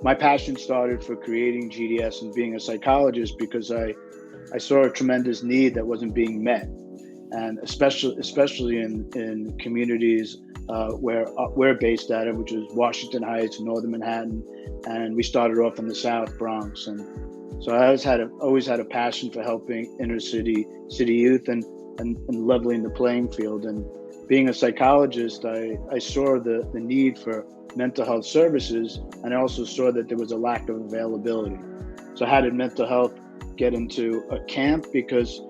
my passion started for creating GDS and being a psychologist because I saw a tremendous need that wasn't being met, and especially in communities where we're based at, which is Washington Heights, Northern Manhattan, and we started off in the South Bronx. And so I always had a passion for helping inner city youth and leveling the playing field. And being a psychologist, I saw the need for mental health services, and I also saw that there was a lack of availability. So how did mental health get into a camp? Because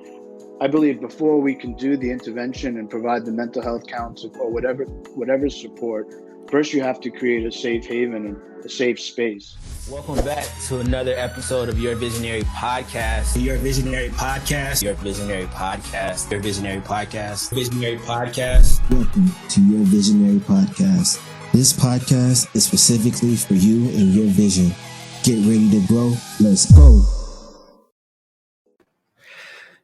I believe before we can do the intervention and provide the mental health counsel or whatever support, first you have to create a safe haven and a safe space. Welcome back to another episode of Your Visionary Podcast. Your Visionary Podcast. Your Visionary Podcast. Your Visionary Podcast. Visionary Podcast. Welcome to Your Visionary Podcast. This podcast is specifically for you and your vision. Get ready to grow. Let's go.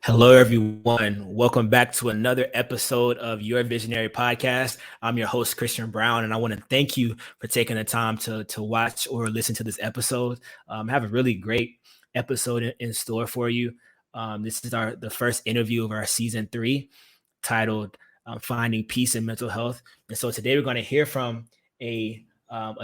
Hello, everyone. Welcome back to another episode of Your Visionary Podcast. I'm your host, Christian Brown, and I want to thank you for taking the time to watch or listen to this episode. I have a really great episode in store for you. This is the first interview of our season 3, titled Finding Peace in Mental Health. And so today we're going to hear from a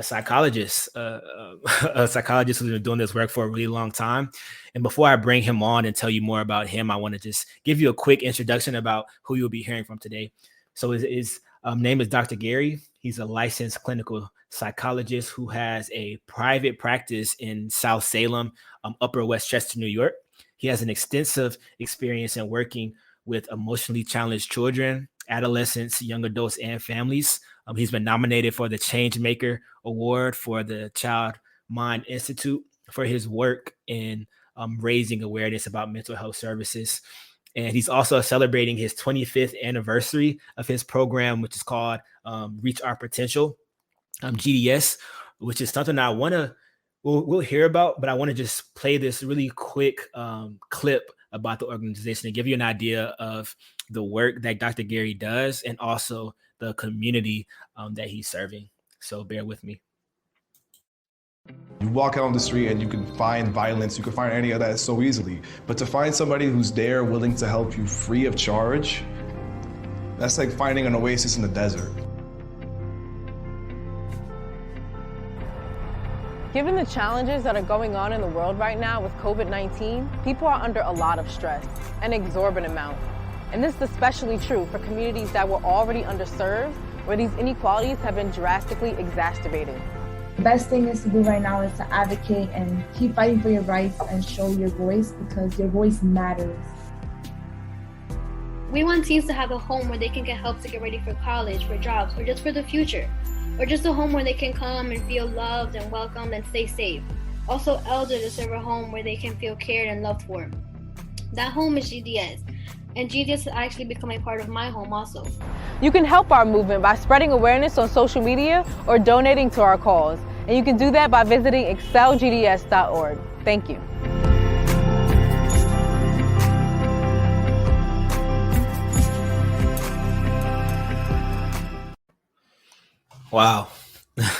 psychologist, a psychologist who's been doing this work for a really long time. And before I bring him on and tell you more about him, I want to just give you a quick introduction about who you'll be hearing from today. So his name is Dr. Gary. He's a licensed clinical psychologist who has a private practice in South Salem, Upper Westchester, New York. He has an extensive experience in working with emotionally challenged children, adolescents, young adults, and families. He's been nominated for the Changemaker Award for the Child Mind Institute for his work in raising awareness about mental health services. And he's also celebrating his 25th anniversary of his program, which is called Reach Our Potential, GDS, which is something I want to, we'll hear about, but I want to just play this really quick clip about the organization and give you an idea of the work that Dr. Gary does and also the community that he's serving. So bear with me. You walk out on the street and you can find violence, you can find any of that so easily. But to find somebody who's there willing to help you free of charge, that's like finding an oasis in the desert. Given the challenges that are going on in the world right now with COVID-19, people are under a lot of stress, an exorbitant amount. And this is especially true for communities that were already underserved, where these inequalities have been drastically exacerbated. The best thing is to do right now is to advocate and keep fighting for your rights and show your voice, because your voice matters. We want teens to have a home where they can get help to get ready for college, for jobs, or just for the future. Or just a home where they can come and feel loved and welcomed and stay safe. Also, elders deserve a home where they can feel cared and loved for. That home is GDS. And GDS has actually become a part of my home also. You can help our movement by spreading awareness on social media or donating to our cause. And you can do that by visiting excelgds.org. Thank you. Wow.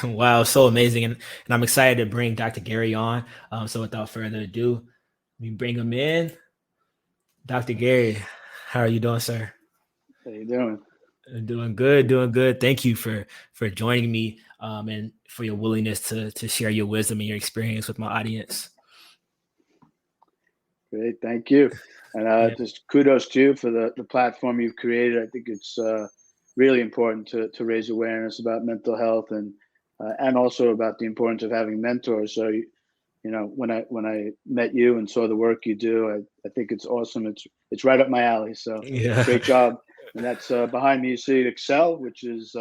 Wow. So amazing. And I'm excited to bring Dr. Gary on. So without further ado, we bring him in. Dr. Gary, how are you doing, sir? How you doing? Doing good. Thank you for joining me and for your willingness to share your wisdom and your experience with my audience. Great, thank you. And just kudos to you for the platform you've created. I think it's really important to raise awareness about mental health and also about the importance of having mentors. So, you know, when I met you and saw the work you do, I think it's awesome. It's right up my alley. So Great job. And that's behind me. You see Excel, which is,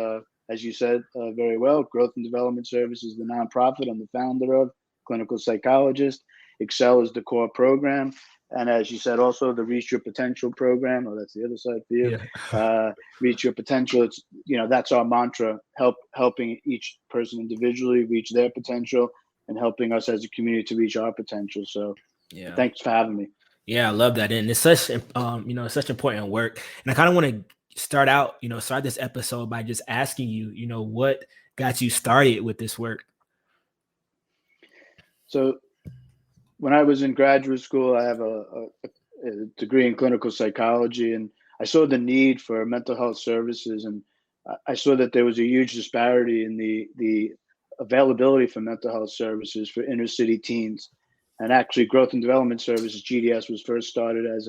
as you said very well, Growth and Development Services, the nonprofit I'm the founder of, clinical psychologist. Excel is the core program. And as you said, also the Reach Your Potential program. Oh, that's the other side for you. Yeah. Reach Your Potential. It's, you know, that's our mantra, helping each person individually reach their potential and helping us as a community to reach our potential. So thanks for having me. Yeah, I love that. And it's such, it's such important work. And I kind of want to start this episode by just asking you, what got you started with this work? So when I was in graduate school, I have a degree in clinical psychology, and I saw the need for mental health services, and I saw that there was a huge disparity in the availability for mental health services for inner city teens. And actually, Growth and Development Services (GDS) was first started as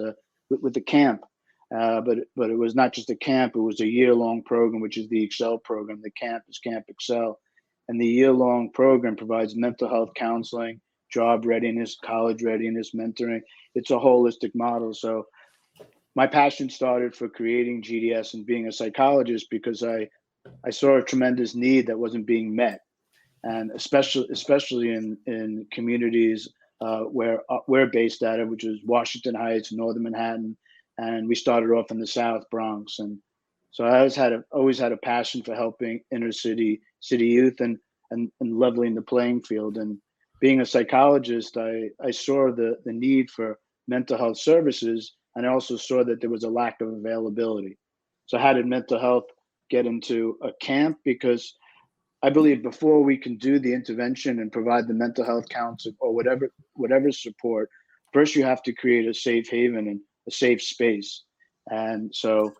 with the camp, but it was not just a camp; it was a year-long program, which is the Excel program. The camp is Camp Excel, and the year-long program provides mental health counseling, job readiness, college readiness, mentoring. It's a holistic model. So my passion started for creating GDS and being a psychologist because I saw a tremendous need that wasn't being met, and especially in communities where we're based at it, which is Washington Heights, Northern Manhattan, and we started off in the South Bronx. And so I always had a passion for helping inner city youth and leveling the playing field. And being a psychologist, I saw the need for mental health services, and I also saw that there was a lack of availability. So how did mental health get into a camp? Because I believe before we can do the intervention and provide the mental health counseling or whatever support, first you have to create a safe haven and a safe space. And so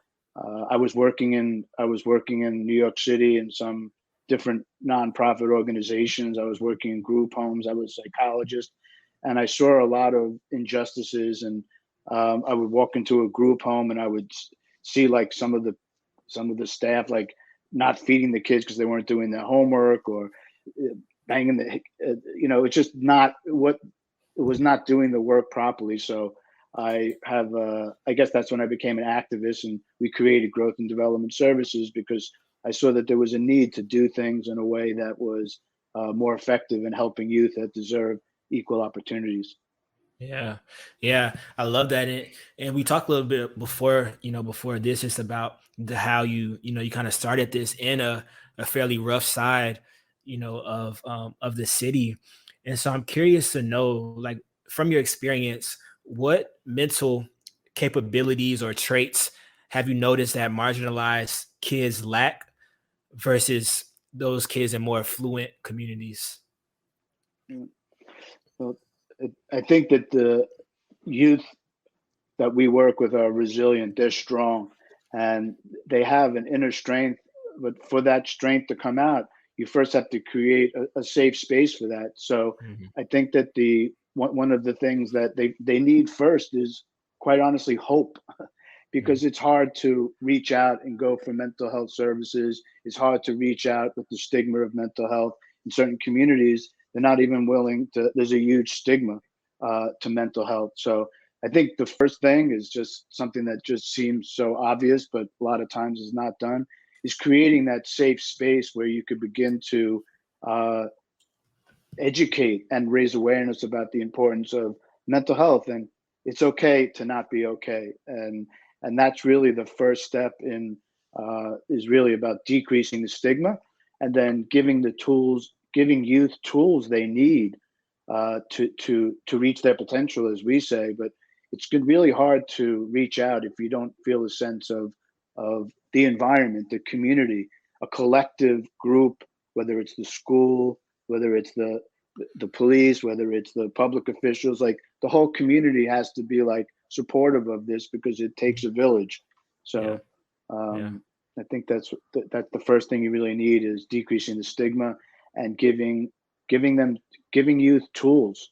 I was working in New York City in some different nonprofit organizations. I was working in group homes. I was a psychologist, and I saw a lot of injustices. And I would walk into a group home, and I would see like some of the staff like not feeding the kids because they weren't doing their homework, or banging it's just not what it was, not doing the work properly. So I guess that's when I became an activist, and we created Growth and Development Services because I saw that there was a need to do things in a way that was more effective in helping youth that deserve equal opportunities. Yeah, I love that. And we talked a little bit before this, just about how you kind of started this in a fairly rough side, of the city. And so I'm curious to know, like, from your experience, what mental capabilities or traits have you noticed that marginalized kids lack versus those kids in more affluent communities? Well, I think that the youth that we work with are resilient, they're strong, and they have an inner strength. But for that strength to come out, you first have to create a safe space for that. So I think that one of the things that they need first is, quite honestly, hope. Because it's hard to reach out and go for mental health services. It's hard to reach out with the stigma of mental health in certain communities. They're not even willing to. There's a huge stigma to mental health. So I think the first thing is just something that just seems so obvious, but a lot of times is not done, is creating that safe space where you could begin to educate and raise awareness about the importance of mental health. And it's okay to not be okay. And that's really the first step in is really about decreasing the stigma, and then giving youth tools they need to reach their potential, as we say. But it's really hard to reach out if you don't feel a sense of the environment, the community, a collective group, whether it's the school, whether it's the police, whether it's the public officials. Like, the whole community has to be like supportive of this, because it takes a village. So I think that's the first thing you really need, is decreasing the stigma and giving youth tools.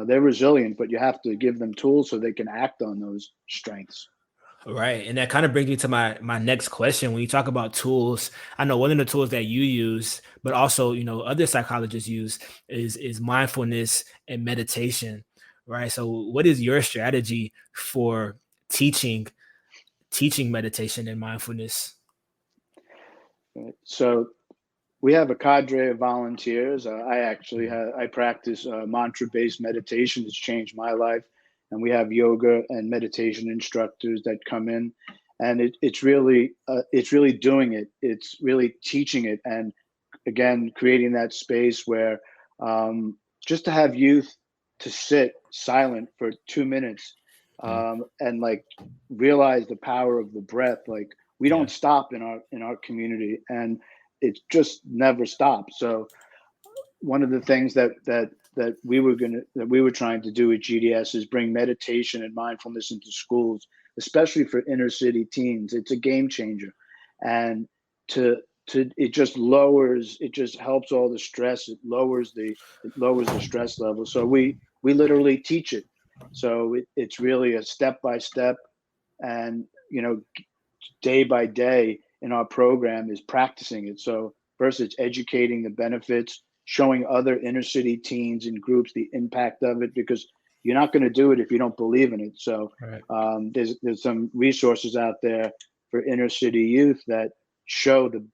They're resilient, but you have to give them tools so they can act on those strengths. Right. And that kind of brings me to my next question. When you talk about tools, I know one of the tools that you use, but also, other psychologists use, is mindfulness and meditation. Right. So what is your strategy for teaching meditation and mindfulness? So we have a cadre of volunteers. I practice mantra-based meditation. It's changed my life. And we have yoga and meditation instructors that come in, and it's really doing it. It's really teaching it, and again, creating that space where just to have youth to sit silent for 2 minutes and like realize the power of the breath. Like, we don't stop in our community, and it just never stops. So one of the things that we were trying to do at GDS is bring meditation and mindfulness into schools, especially for inner city teens. It's a game changer, and it just helps all the stress. It lowers the stress level. So we literally teach it. So it's really a step by step, and day by day in our program is practicing it. So first it's educating the benefits, showing other inner city teens and groups the impact of it, because you're not going to do it if you don't believe in it. So right. there's some resources out there for inner city youth that show the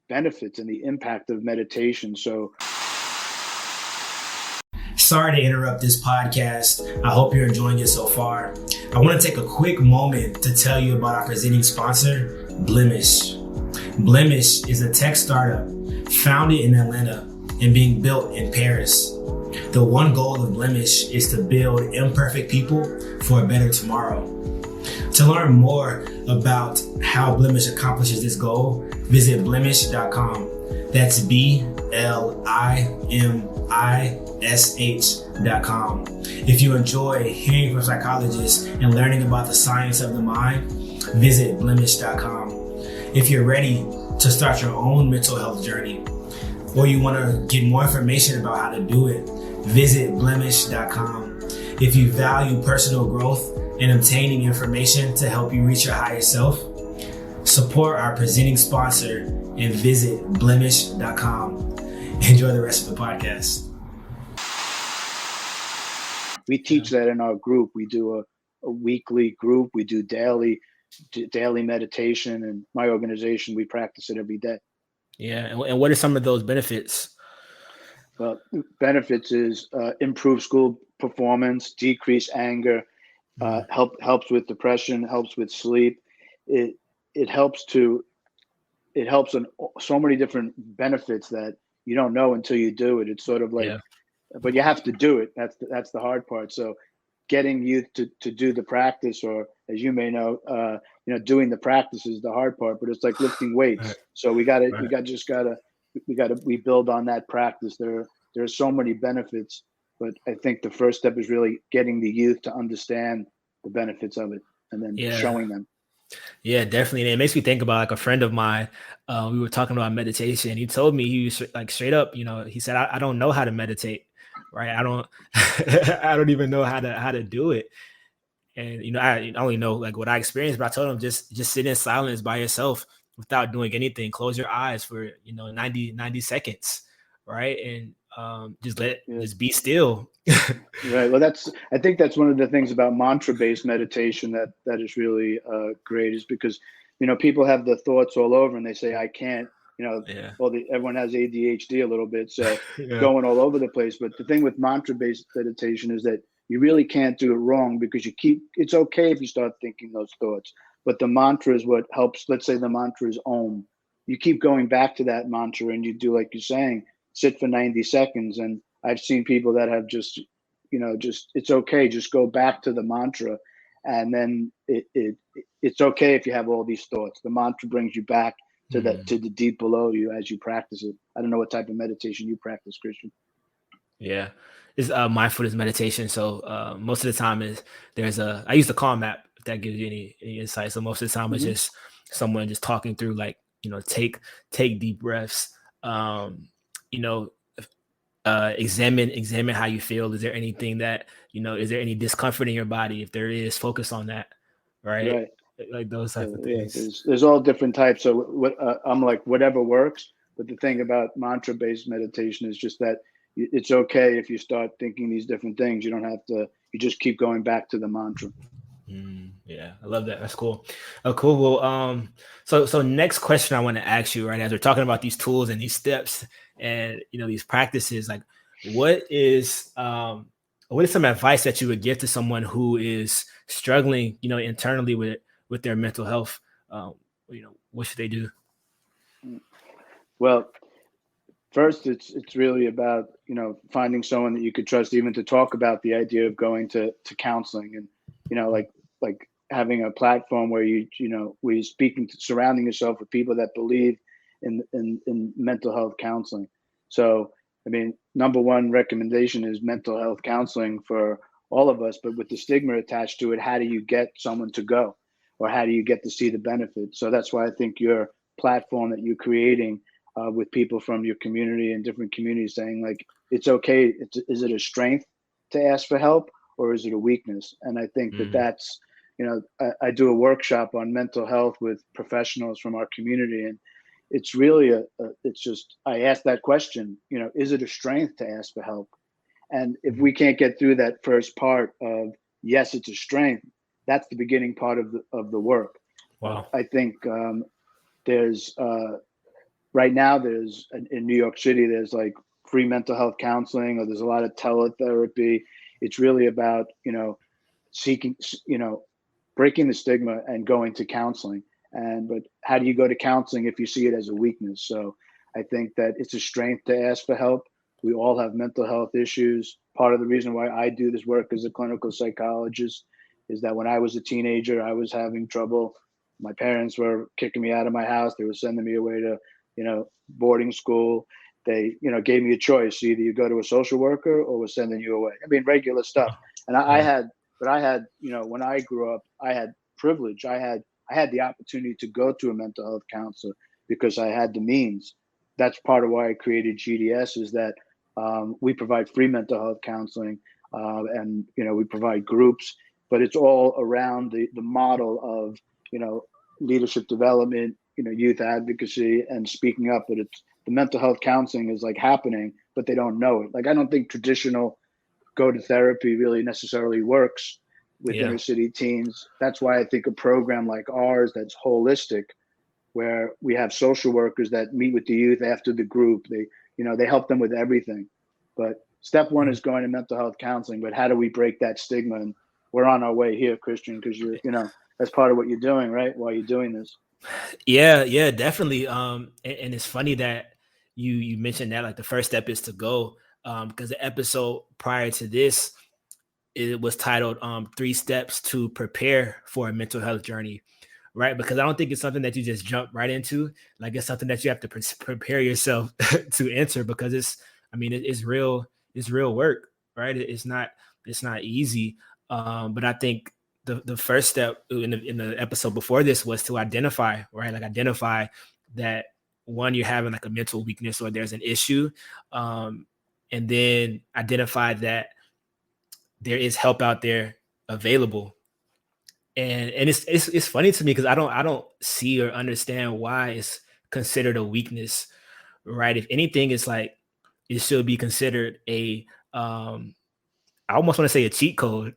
benefits and the impact of meditation. So sorry to interrupt this podcast. I hope you're enjoying it so far. I want to take a quick moment to tell you about our presenting sponsor, Blemish. Blemish is a tech startup founded in Atlanta and being built in Paris. The one goal of Blemish is to build imperfect people for a better tomorrow. To learn more about how Blemish accomplishes this goal, visit blemish.com. That's BLIMISH.com. If you enjoy hearing from psychologists and learning about the science of the mind, visit blemish.com. If you're ready to start your own mental health journey, or you want to get more information about how to do it, visit blemish.com. If you value personal growth and obtaining information to help you reach your higher self, support our presenting sponsor and visit blemish.com. Enjoy the rest of the podcast. We teach that in our group. We do a weekly group. We do daily meditation, and my organization, we practice it every day. Yeah. And what are some of those benefits? Well, benefits is improve school performance, decrease anger, helps with depression, helps with sleep. It helps on so many different benefits that you don't know until you do it. It's sort of like, but you have to do it. That's the hard part. So getting youth to do the practice, or as you may know, doing the practice is the hard part, but it's like lifting weights. Right. So we build on that practice. There are so many benefits, but I think the first step is really getting the youth to understand the benefits of it and then showing them. Yeah, definitely. And it makes me think about like a friend of mine. We were talking about meditation. He told me, he was like straight up, he said, I don't know how to meditate. Right. I don't even know how to do it. And, I only know like what I experienced, but I told him just sit in silence by yourself without doing anything. Close your eyes for, 90 seconds. Right. And just be still. Right. Well, I think that's one of the things about mantra-based meditation that is really great, is because, people have the thoughts all over and they say, I can't, everyone has ADHD a little bit, so going all over the place. But the thing with mantra-based meditation is that you really can't do it wrong, because it's okay if you start thinking those thoughts, but the mantra is what helps. Let's say the mantra is Om. You keep going back to that mantra and you do, like you're saying, sit for 90 seconds. And I've seen people that have just it's okay. Just go back to the mantra. And then it's okay if you have all these thoughts. The mantra brings you back to to the deep below you as you practice it. I don't know what type of meditation you practice, Christian. Yeah. It's mindfulness meditation. So most of the time I use the Calm app, if that gives you any insight. So most of the time it's just someone just talking through, like, take deep breaths, examine how you feel. Is there anything that, is there any discomfort in your body? If there is, focus on that. Right. Like those type of things. There's all different types. So I'm like, whatever works. But the thing about mantra-based meditation is just that it's okay if you start thinking these different things. You don't have to. You just keep going back to the mantra. Yeah, I love that. That's cool. Oh, cool. Well, so next question I want to ask you, right, as we're talking about these tools and these steps and these practices, like, what is some advice that you would give to someone who is struggling, internally with their mental health? What should they do? Well, first, it's really about finding someone that you could trust, even to talk about the idea of going to counseling, and like having a platform where where you're surrounding yourself with people that believe in mental health counseling. So I mean, number one recommendation is mental health counseling for all of us, but with the stigma attached to it, how do you get someone to go, or how do you get to see the benefits? So that's why I think your platform that you're creating with people from your community and different communities saying like, it's okay. Is it a strength to ask for help, or is it a weakness? And I think that that's, you know, I do a workshop on mental health with professionals from our community, and it's really it's just, I ask that question, you know, is it a strength to ask for help? And if we can't get through that first part of, yes, it's a strength, that's the beginning part of the work. Wow. I think there's right now there's in New York City, there's like free mental health counseling, or there's a lot of teletherapy. It's really about, you know, seeking, you know, breaking the stigma and going to counseling. But how do you go to counseling if you see it as a weakness? So I think that it's a strength to ask for help. We all have mental health issues. Part of the reason why I do this work as a clinical psychologist is that when I was a teenager, I was having trouble. My parents were kicking me out of my house. They were sending me away to, you know, boarding school. They, you know, gave me a choice. Either you go to a social worker or we're sending you away. I mean, regular stuff. And I had, you know, when I grew up, I had privilege. I had the opportunity to go to a mental health counselor because I had the means. That's part of why I created GDS, is that we provide free mental health counseling, and, you know, we provide groups, but it's all around the model of, you know, leadership development, you know, youth advocacy and speaking up. But it's, the mental health counseling is like happening, but they don't know it. Like, I don't think traditional go to therapy really necessarily works with inner city teens. That's why I think a program like ours that's holistic, where we have social workers that meet with the youth after the group, they, you know, they help them with everything. But step one is going to mental health counseling. But how do we break that stigma? And we're on our way here, Christian, because you're, you know, that's part of what you're doing, right? While you're doing this. Yeah, definitely. And it's funny that you mentioned that, like, the first step is to go, because the episode prior to this, it was titled 3 Steps to Prepare for a Mental Health Journey, right? Because I don't think it's something that you just jump right into. Like, it's something that you have to prepare yourself to enter, because it's real work, right? It's not easy. But I think the first step in the episode before this was to identify, right? Like, identify that, one, you're having like a mental weakness or there's an issue, and then identify that there is help out there available. And it's funny to me because I don't see or understand why it's considered a weakness, right? If anything, it's like it should be considered a I almost want to say a cheat code,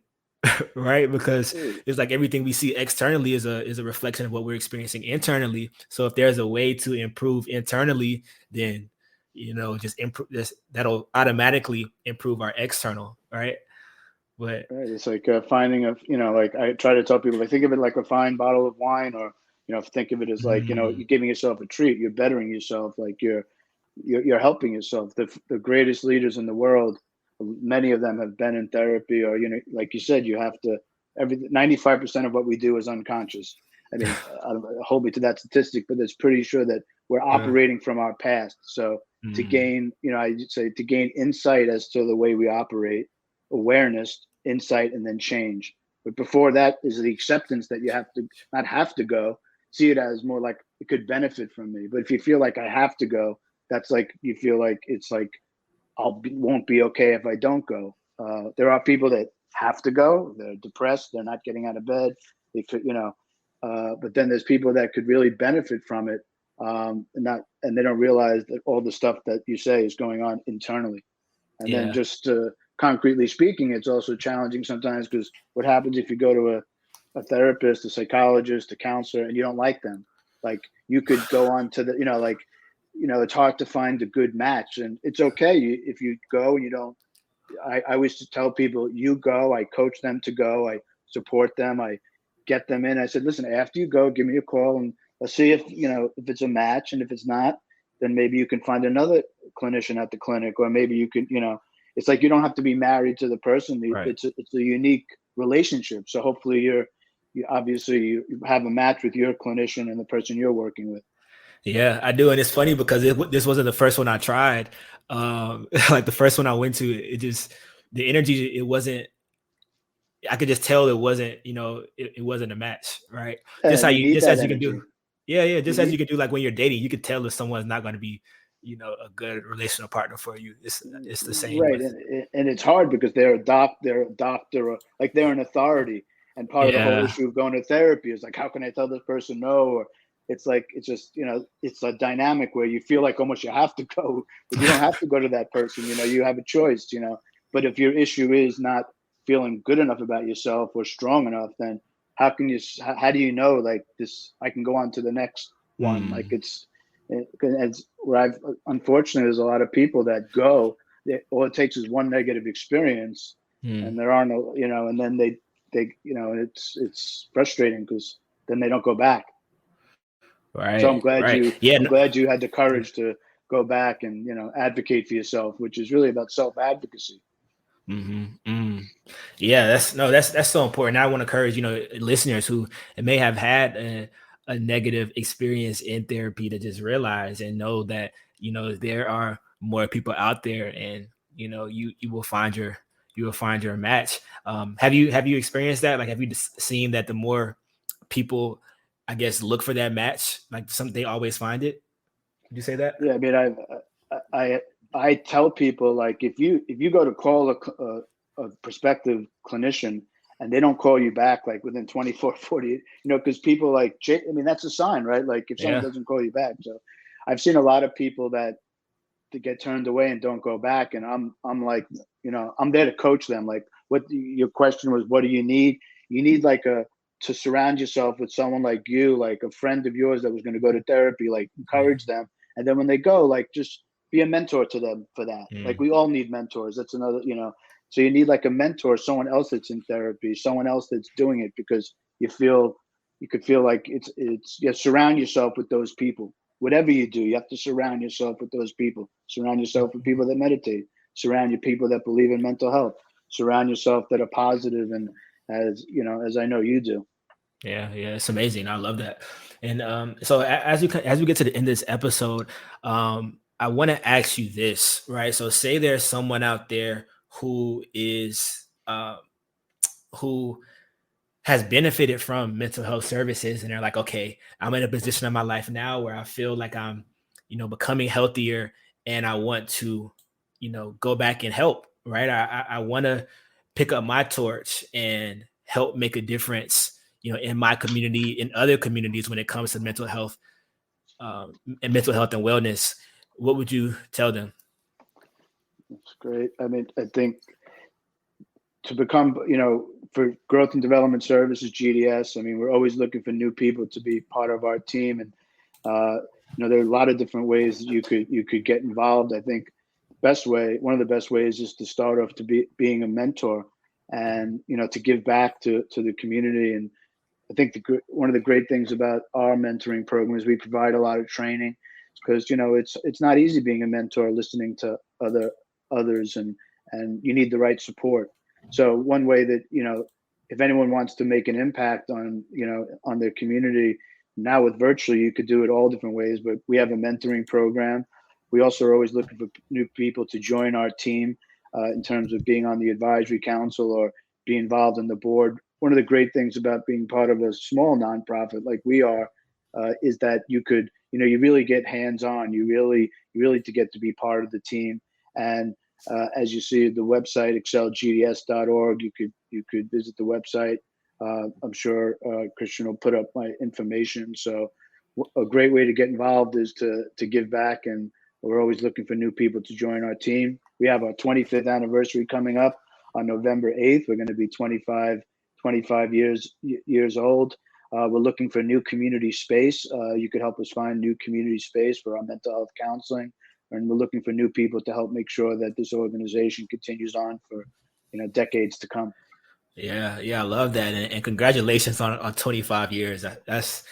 right? Because it's like everything we see externally is a reflection of what we're experiencing internally. So if there's a way to improve internally, then, you know, just improve this, that'll automatically improve our external, right? But right, it's like finding a, you know, like I try to tell people, like, think of it like a fine bottle of wine, or, you know, think of it as like, you know, you're giving yourself a treat, you're bettering yourself, like you're helping yourself. The greatest leaders in the world, many of them have been in therapy, or, you know, like you said, you have to, 95% of what we do is unconscious. I mean, I don't hold me to that statistic, but it's pretty sure that we're operating from our past. So to gain, you know, I say to gain insight as to the way we operate, awareness, insight, and then change. But before that is the acceptance that you have to not have to go, see it as more like it could benefit from me. But if you feel like I have to go, that's like, you feel like it's like won't be okay if I don't go. There are people that have to go. They're depressed. They're not getting out of bed. They could, you know, but then there's people that could really benefit from it, and they don't realize that all the stuff that you say is going on internally. And then just concretely speaking, it's also challenging sometimes, because what happens if you go to a therapist, a psychologist, a counselor, and you don't like them? Like, you could go on to the, you know, like, you know, it's hard to find a good match, and it's okay if you go and you don't. I always tell people, you go, I coach them to go, I support them, I get them in. I said, listen, after you go, give me a call and let's see if, you know, if it's a match, and if it's not, then maybe you can find another clinician at the clinic, or maybe you could, you know, it's like you don't have to be married to the person. Right. It's a unique relationship. So hopefully you obviously have a match with your clinician and the person you're working with. Yeah, I do. And it's funny because this wasn't the first one I tried. Like the first one I went to, it just, the energy, it wasn't, I could just tell it wasn't, it wasn't a match, right? And you need Just that as you can energy. do. Yeah. You Just as need you can do, like when you're dating, you could tell if someone's not going to be, a good relational partner for you. It's the same right, with, and it's hard because they're a doctor, or like they're an authority. And part of the whole yeah. issue of going to therapy is like, how can I tell this person no? Or it's like, it's just, it's a dynamic where you feel like almost you have to go, but you don't have to go to that person. You have a choice. But if your issue is not feeling good enough about yourself or strong enough, then how do you know, like, this, I can go on to the next one? Like, Mm, it's where unfortunately, there's a lot of people that go, all it takes is one negative experience, mm. and there are no, and then it's frustrating because then they don't go back. So I'm Right. glad Right. you Yeah. I'm glad you had the courage to go back and, advocate for yourself, which is really about self-advocacy. Yeah, that's so important. I want to encourage, listeners who may have had a negative experience in therapy to just realize and know that, there are more people out there, and you will find your match. Have you experienced that? Like, have you seen that the more people, I guess, look for that match, like they always find it? Would you say that? Yeah, I mean, I tell people, like, if you go to call a prospective clinician and they don't call you back like within 24, 48, because people like, I mean, that's a sign, right? Like, if someone Yeah. doesn't call you back. So I've seen a lot of people that get turned away and don't go back, and I'm like, I'm there to coach them. Like, your question was, what do you need? You need like to surround yourself with someone like you, like a friend of yours that was going to go to therapy, like encourage them. And then when they go, like, just be a mentor to them for that. Like, Mm. we all need mentors. That's another, so you need like a mentor, someone else that's in therapy, someone else that's doing it, because you could feel like surround yourself with those people. Whatever you do, you have to surround yourself with those people. Surround yourself with people that meditate. Surround your people that believe in mental health. Surround yourself that are positive, and as I know you do. Yeah, it's amazing. I love that. And so as we get to the end of this episode, I want to ask you this, right? So say there's someone out there who is who has benefited from mental health services, and they're like, okay, I'm in a position in my life now where I feel like I'm, becoming healthier, and I want to, go back and help, right? I want to pick up my torch and help make a difference, in my community, in other communities, when it comes to mental health and wellness. What would you tell them? That's great. I mean, I think to become, for growth and development services, GDS, I mean, we're always looking for new people to be part of our team. And, there are a lot of different ways that you could get involved. I think one of the best ways is to start off to being a mentor, and, to give back to the community. And I think one of the great things about our mentoring program is we provide a lot of training, because, it's not easy being a mentor, listening to others, and you need the right support. So one way that, if anyone wants to make an impact on their community, now with virtually, you could do it all different ways, but we have a mentoring program. We also are always looking for new people to join our team, in terms of being on the advisory council or be involved in the board. One of the great things about being part of a small nonprofit like we are, is that you could, you really get hands-on. You really to get to be part of the team. And as you see the website, excelgds.org, you could visit the website. I'm sure Christian will put up my information. So a great way to get involved is to give back, and we're always looking for new people to join our team. We have our 25th anniversary coming up on November 8th. We're going to be 25 years old. We're looking for new community space. You could help us find new community space for our mental health counseling, and we're looking for new people to help make sure that this organization continues on for decades to come. Yeah, I love that, and congratulations on 25 years. That's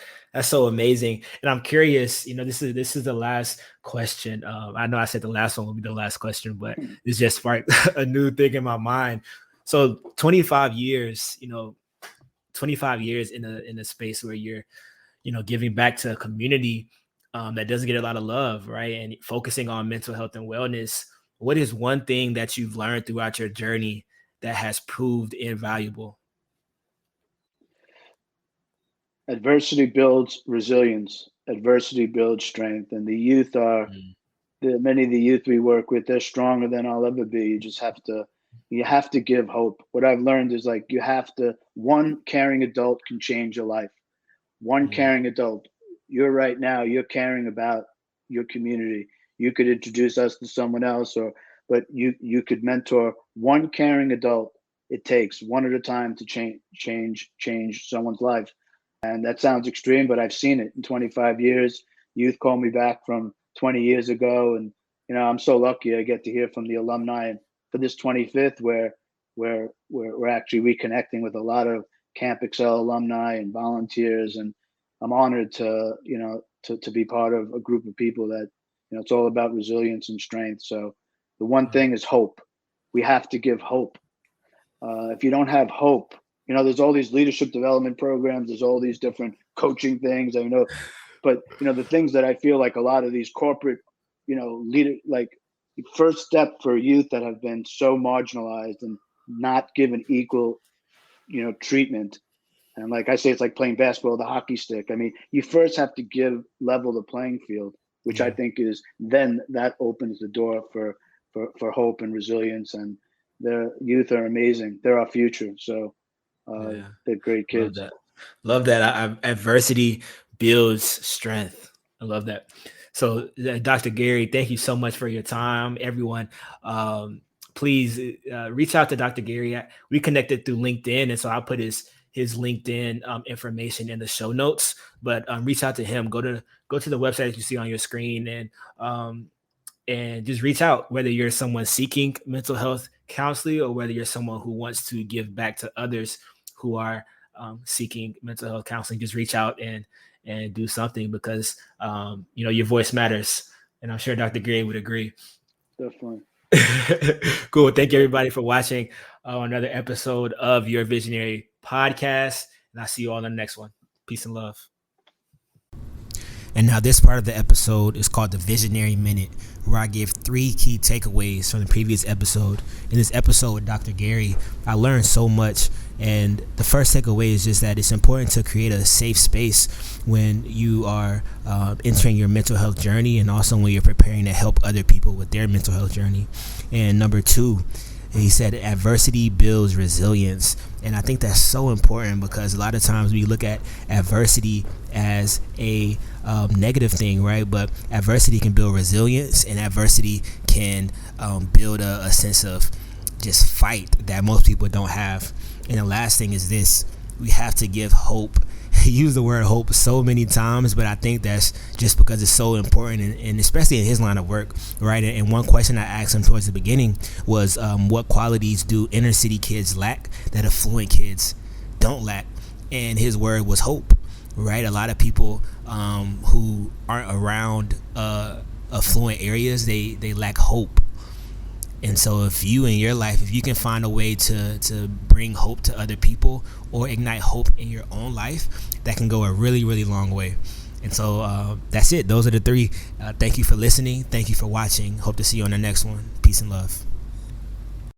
so amazing. And I'm curious, this is the last question. I know I said the last one will be the last question, but it's just sparked a new thing in my mind. So 25 years, 25 years in a space where you're, giving back to a community. that doesn't get a lot of love, right? And focusing on mental health and wellness, what is one thing that you've learned throughout your journey that has proved invaluable? Adversity builds resilience. Adversity builds strength. And the youth are, many of the youth we work with, they're stronger than I'll ever be. You have to give hope. What I've learned is like, one caring adult can change your life. One caring adult. You're right now, you're caring about your community. You could introduce us to someone else, but you could mentor one caring adult. It takes one at a time to change someone's life. And that sounds extreme, but I've seen it in 25 years. Youth call me back from 20 years ago. And, I'm so lucky I get to hear from the alumni. And for this 25th, where we're actually reconnecting with a lot of Camp Excel alumni and volunteers. And I'm honored to be part of a group of people that, it's all about resilience and strength. So the one thing is hope. We have to give hope. If you don't have hope, there's all these leadership development programs. There's all these different coaching things. But the things that I feel like a lot of these corporate, leader, like the first step for youth that have been so marginalized and not given equal, treatment. And like I say, it's like playing basketball with a hockey stick. I mean, you first have to level the playing field, which I think then that opens the door for hope and resilience. And the youth are amazing. They're our future. So they're great kids. Love that. Adversity builds strength. I love that. So Dr. Gary, thank you so much for your time. Everyone, please reach out to Dr. Gary. We connected through LinkedIn. And so I'll put his LinkedIn information in the show notes, but reach out to him. Go to the website that you see on your screen and just reach out, whether you're someone seeking mental health counseling or whether you're someone who wants to give back to others who are seeking mental health counseling. Just reach out and do something because, your voice matters. And I'm sure Dr. Gray would agree. Definitely. Cool. Thank you everybody for watching another episode of Your Visionary Podcast. And I'll see you all in the next one. Peace and love. And now this part of the episode is called the Visionary Minute, where I give 3 key takeaways from the previous episode. In this episode with Dr. Gary, I learned so much. And the first takeaway is just that it's important to create a safe space when you are entering your mental health journey and also when you're preparing to help other people with their mental health journey. And number 2, he said adversity builds resilience. And I think that's so important because a lot of times we look at adversity as a negative thing, right? But adversity can build resilience, and adversity can build a sense of just fight that most people don't have. And the last thing is this: we have to give hope. Use the word hope so many times, but I think that's just because it's so important, and especially in his line of work, right? And one question I asked him towards the beginning was, what qualities do inner city kids lack that affluent kids don't lack? And his word was hope, right? A lot of people who aren't around affluent areas, they lack hope. And so if you in your life, if you can find a way to bring hope to other people or ignite hope in your own life, that can go a really, really long way. And so that's it. Those are the 3. Thank you for listening. Thank you for watching. Hope to see you on the next one. Peace and love.